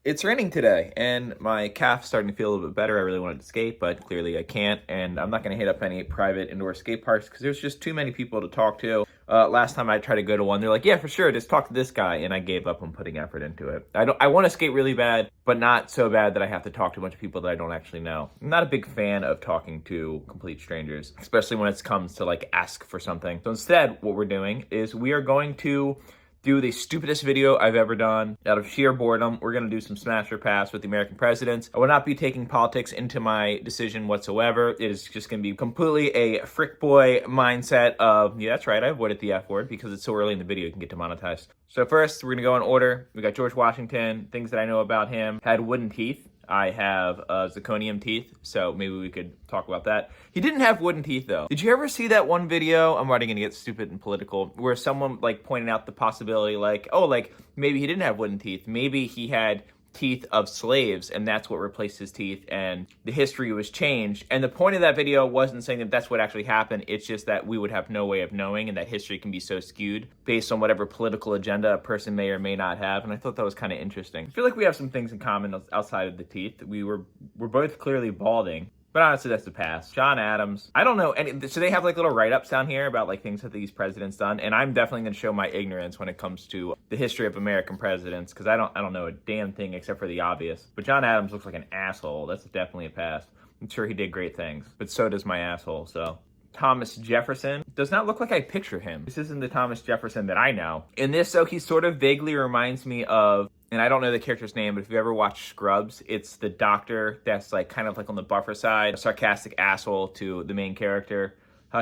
It's raining today, and my calf's starting to feel a little bit better. I really wanted to skate, but clearly I can't, and I'm not going to hit up any private indoor skate parks because there's just too many people to talk to. Last time I tried to go to one, they're like, "Yeah, for sure, just talk to this guy," and I gave up on putting effort into it. I want to skate really bad, but not so bad that I have to talk to a bunch of people that I don't actually know. I'm not a big fan of talking to complete strangers, especially when it comes to like ask for something. So instead, what we're doing is we are going to do the stupidest video I've ever done. Out of sheer boredom, we're gonna do some smash or pass with the American presidents. I will not be taking politics into my decision whatsoever. It is just gonna be completely a frick boy mindset of, yeah, that's right, I avoided the F word because it's so early in the video you can get demonetized. So first, we're gonna go in order. We got George Washington, things that I know about him. Had wooden teeth. I have zirconium teeth, so maybe we could talk about that. He didn't have wooden teeth though. Did you ever see that one video? I'm already gonna get stupid and political, where someone like pointed out the possibility like, oh, like maybe he didn't have wooden teeth. Maybe he had teeth of slaves and that's what replaced his teeth and the history was changed. And the point of that video wasn't saying that that's what actually happened. It's just that we would have no way of knowing and that history can be so skewed based on whatever political agenda a person may or may not have. And I thought that was kind of interesting. I feel like we have some things in common outside of the teeth. We're both clearly balding. But honestly, that's the past. John Adams. I don't know. So they have like little write-ups down here about like things that these presidents done. And I'm definitely going to show my ignorance when it comes to the history of American presidents because I don't know a damn thing except for the obvious. But John Adams looks like an asshole. That's definitely a pass. I'm sure he did great things, but so does my asshole. So Thomas Jefferson does not look like I picture him. This isn't the Thomas Jefferson that I know. In this, so he sort of vaguely reminds me of, and I don't know the character's name, but if you ever watched Scrubs, it's the doctor that's like kind of like on the buffer side, a sarcastic asshole to the main character.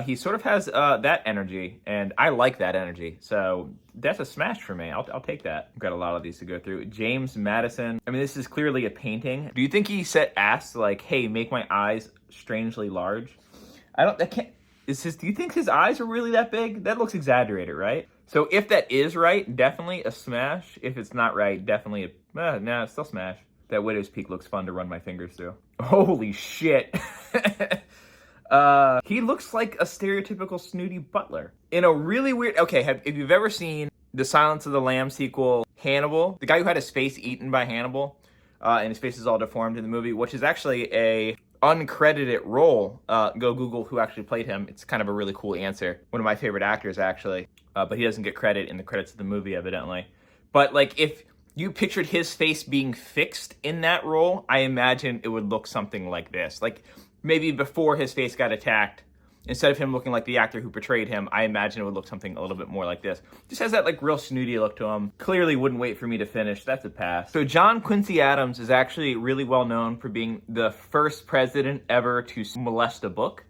He sort of has that energy, and I like that energy. So that's a smash for me. I'll take that. I've got a lot of these to go through. James Madison. I mean, this is clearly a painting. Do you think he asked like, hey, make my eyes strangely large? Do you think his eyes are really that big? That looks exaggerated, right? So if that is right, definitely a smash. If it's not right, definitely no, it's still smash. That Widow's Peak looks fun to run my fingers through. Holy shit. He looks like a stereotypical snooty butler. In a really weird, okay, if you've ever seen the Silence of the Lambs sequel, Hannibal, the guy who had his face eaten by Hannibal, and his face is all deformed in the movie, which is actually a uncredited role. Go Google who actually played him. It's kind of a really cool answer. One of my favorite actors, actually. But he doesn't get credit in the credits of the movie, evidently. But like, if you pictured his face being fixed in that role, I imagine it would look something like this. Like, maybe before his face got attacked, instead of him looking like the actor who portrayed him, I imagine it would look something a little bit more like this. Just has that like real snooty look to him. Clearly wouldn't wait for me to finish. That's a pass. So John Quincy Adams is actually really well known for being the first president ever to molest a book,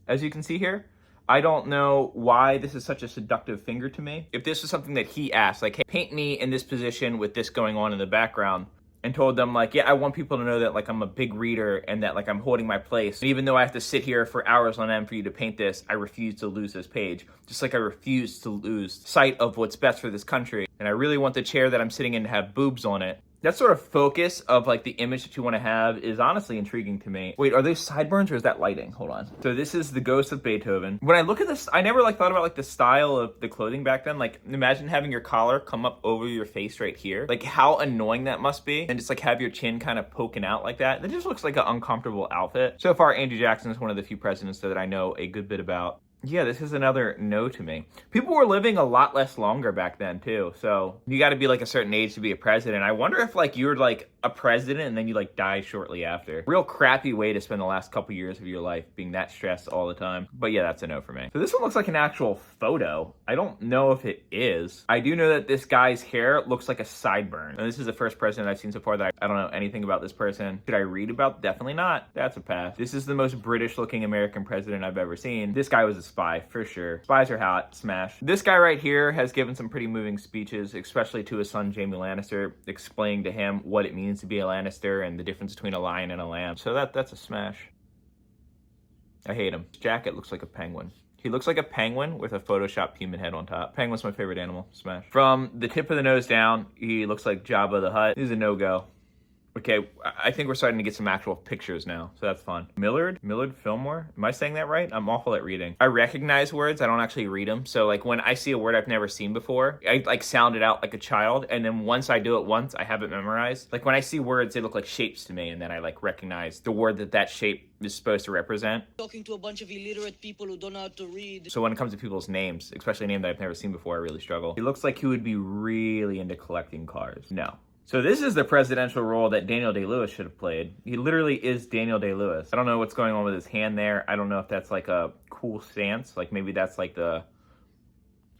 as you can see here. I don't know why this is such a seductive finger to me. If this was something that he asked, like, hey, paint me in this position with this going on in the background, and told them like, yeah, I want people to know that like I'm a big reader and that like I'm holding my place. And even though I have to sit here for hours on end for you to paint this, I refuse to lose this page. Just like I refuse to lose sight of what's best for this country. And I really want the chair that I'm sitting in to have boobs on it. That sort of focus of like the image that you want to have is honestly intriguing to me. Wait, are those sideburns or is that lighting? Hold on. So this is the Ghost of Beethoven. When I look at this, I never like thought about like the style of the clothing back then. Like imagine having your collar come up over your face right here. Like how annoying that must be. And just like have your chin kind of poking out like that. That just looks like an uncomfortable outfit. So far, Andrew Jackson is one of the few presidents that I know a good bit about. Yeah, this is another no to me. People were living a lot less longer back then too. So you got to be like a certain age to be a president. I wonder if like you're like a president and then you like die shortly after. Real crappy way to spend the last couple years of your life being that stressed all the time. But yeah, that's a no for me. So this one looks like an actual photo. I don't know if it is. I do know that this guy's hair looks like a sideburn. And this is the first president I've seen so far that I don't know anything about this person. Should I read about? Definitely not. That's a pass. This is the most British looking American president I've ever seen. This guy was a spy for sure. Spies are hot. Smash. This guy right here has given some pretty moving speeches, especially to his son Jaime Lannister, explaining to him what it means to be a Lannister and the difference between a lion and a lamb. So that's a smash. I hate him. His jacket looks like a penguin. He looks like a penguin with a photoshopped human head on top. Penguin's my favorite animal. Smash. From the tip of the nose down, he looks like Jabba the Hutt. This is a no-go. Okay, I think we're starting to get some actual pictures now, so that's fun. Millard Fillmore? Am I saying that right? I'm awful at reading. I recognize words, I don't actually read them. So like when I see a word I've never seen before, I like sound it out like a child, and then once I do it once, I have it memorized. Like when I see words, they look like shapes to me, and then I like recognize the word that shape is supposed to represent. Talking to a bunch of illiterate people who don't know how to read. So when it comes to people's names, especially a name that I've never seen before, I really struggle. He looks like he would be really into collecting cars. No. So this is the presidential role that Daniel Day-Lewis should have played. He literally is Daniel Day-Lewis. I don't know what's going on with his hand there. I don't know if that's like a cool stance. Like maybe that's like the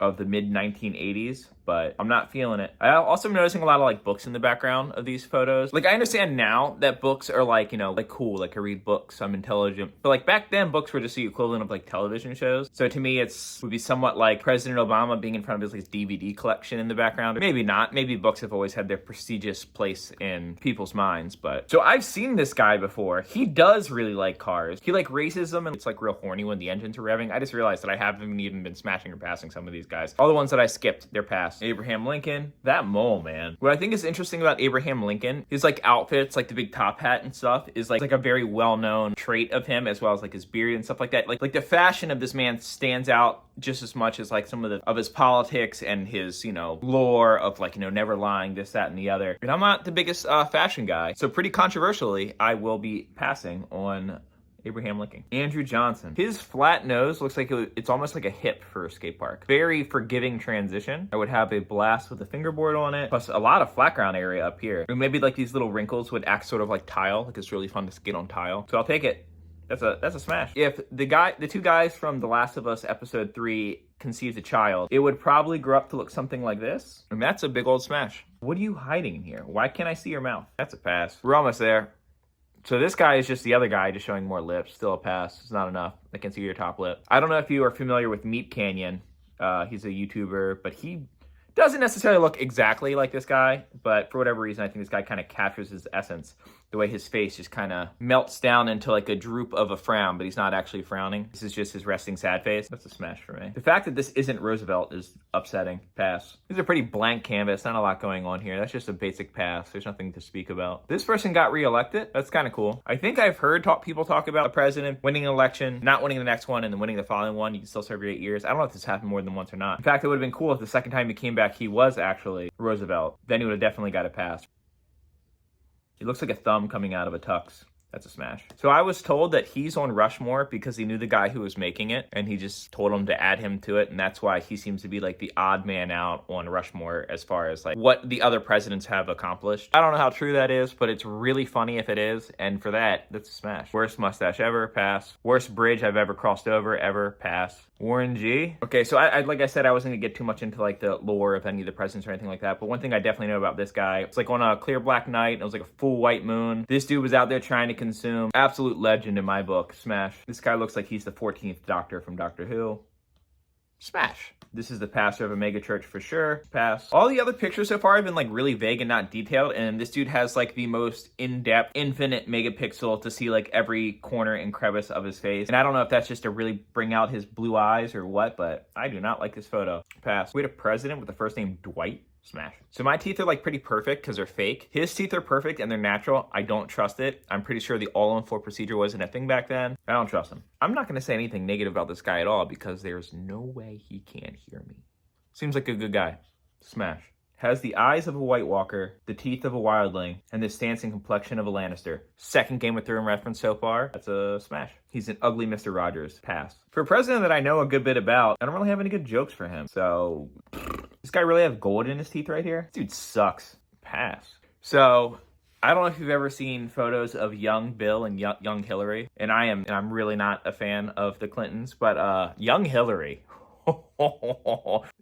mid 1980s, but I'm not feeling it. I also am noticing a lot of like books in the background of these photos. Like I understand now that books are like, you know, like cool, like I read books, I'm intelligent. But like back then books were just the equivalent of like television shows. So to me would be somewhat like President Obama being in front of his like DVD collection in the background. Or maybe not, maybe books have always had their prestigious place in people's minds, but. So I've seen this guy before. He does really like cars. He like races them and it's like real horny when the engines are revving. I just realized that I haven't even been smashing or passing some of these guys. All the ones that I skipped, they're passed. Abraham Lincoln, that mole, man. What I think is interesting about Abraham Lincoln, his like outfits, like the big top hat and stuff, is like a very well-known trait of him, as well as like his beard and stuff like that. Like the fashion of this man stands out just as much as like some of his politics and his, you know, lore of like, you know, never lying, this, that, and the other. And I'm not the biggest fashion guy, so pretty controversially, I will be passing on Abraham Lincoln. Andrew Johnson. His flat nose looks like it's almost like a hip for a skate park. Very forgiving transition. I would have a blast with a fingerboard on it, plus a lot of flat ground area up here. And maybe like these little wrinkles would act sort of like tile. Like it's really fun to skate on tile. So I'll take it. That's a smash. If the two guys from The Last of Us episode 3 conceived a child, it would probably grow up to look something like this. And that's a big old smash. What are you hiding in here? Why can't I see your mouth? That's a pass. We're almost there. So this guy is just the other guy, just showing more lips. Still a pass. It's not enough. I can see your top lip. I don't know if you are familiar with Meat Canyon. He's a YouTuber, but he doesn't necessarily look exactly like this guy. But for whatever reason, I think this guy kind of captures his essence. The way his face just kind of melts down into like a droop of a frown, but he's not actually frowning. This is just his resting sad face. That's a smash for me. The fact that this isn't Roosevelt is upsetting. Pass. This is a pretty blank canvas. Not a lot going on here. That's just a basic pass. There's nothing to speak about. This person got reelected. That's kind of cool. I think I've heard people talk about a president winning an election, not winning the next one, and then winning the following one. You can still serve your 8 years. I don't know if this happened more than once or not. In fact, it would have been cool if the second time he came back, he was actually Roosevelt. Then he would have definitely got a pass. It looks like a thumb coming out of a tux. That's a smash. So I was told that he's on Rushmore because he knew the guy who was making it, and he just told him to add him to it, and that's why he seems to be like the odd man out on Rushmore as far as like what the other presidents have accomplished. I don't know how true that is, but it's really funny if it is, and for that, that's a smash. Worst mustache ever, pass. Worst bridge I've ever crossed over, ever, pass. Warren G. Okay, so I like I said, I wasn't gonna get too much into like the lore of any of the presidents or anything like that, but one thing I definitely know about this guy, it's like on a clear black night, and it was like a full white moon. This dude was out there trying to consume. Absolute legend in my book. Smash. This guy looks like he's the 14th Doctor from Doctor Who. Smash. This is the pastor of a mega church for sure. Pass. All the other pictures so far have been like really vague and not detailed, and this dude has like the most in-depth, infinite megapixel to see like every corner and crevice of his face. And I don't know if that's just to really bring out his blue eyes or what, but I do not like this photo. Pass. We had a president with the first name Dwight. Smash. So my teeth are like pretty perfect because they're fake. His teeth are perfect and they're natural. I don't trust it. I'm pretty sure the all-on-4 procedure wasn't a thing back then. I don't trust him. I'm not going to say anything negative about this guy at all because there's no way he can't hear me. Seems like a good guy. Smash. Has the eyes of a White Walker, the teeth of a wildling, and the stance and complexion of a Lannister. Second Game of Thrones reference so far. That's a smash. He's an ugly Mr. Rogers. Pass. For a president that I know a good bit about, I don't really have any good jokes for him. So, this guy really have gold in his teeth right here? This dude sucks. Pass. So, I don't know if you've ever seen photos of young Bill and young Hillary. And I'm really not a fan of the Clintons, but young Hillary.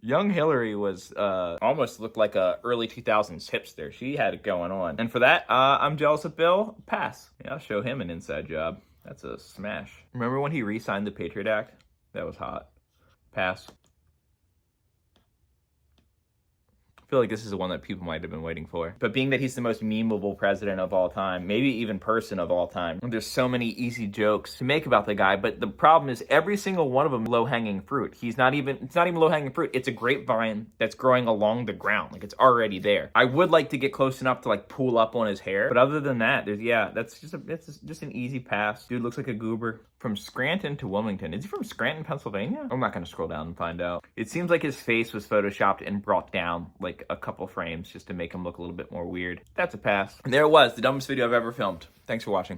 Young Hillary was almost looked like a early 2000s hipster. She had it going on. And for that, I'm jealous of Bill. Pass. Yeah, I'll show him an inside job. That's a smash. Remember when he re-signed the Patriot Act? That was hot. Pass. I feel like this is the one that people might have been waiting for. But being that he's the most memeable president of all time, maybe even person of all time, there's so many easy jokes to make about the guy, but the problem is every single one of them low-hanging fruit. It's not even low-hanging fruit. It's a grapevine that's growing along the ground. Like, it's already there. I would like to get close enough to, like, pull up on his hair, but other than that, that's just an easy pass. Dude looks like a goober. From Scranton to Wilmington. Is he from Scranton, Pennsylvania? I'm not gonna scroll down and find out. It seems like his face was photoshopped and brought down like a couple frames just to make him look a little bit more weird. That's a pass. And there it was, the dumbest video I've ever filmed. Thanks for watching.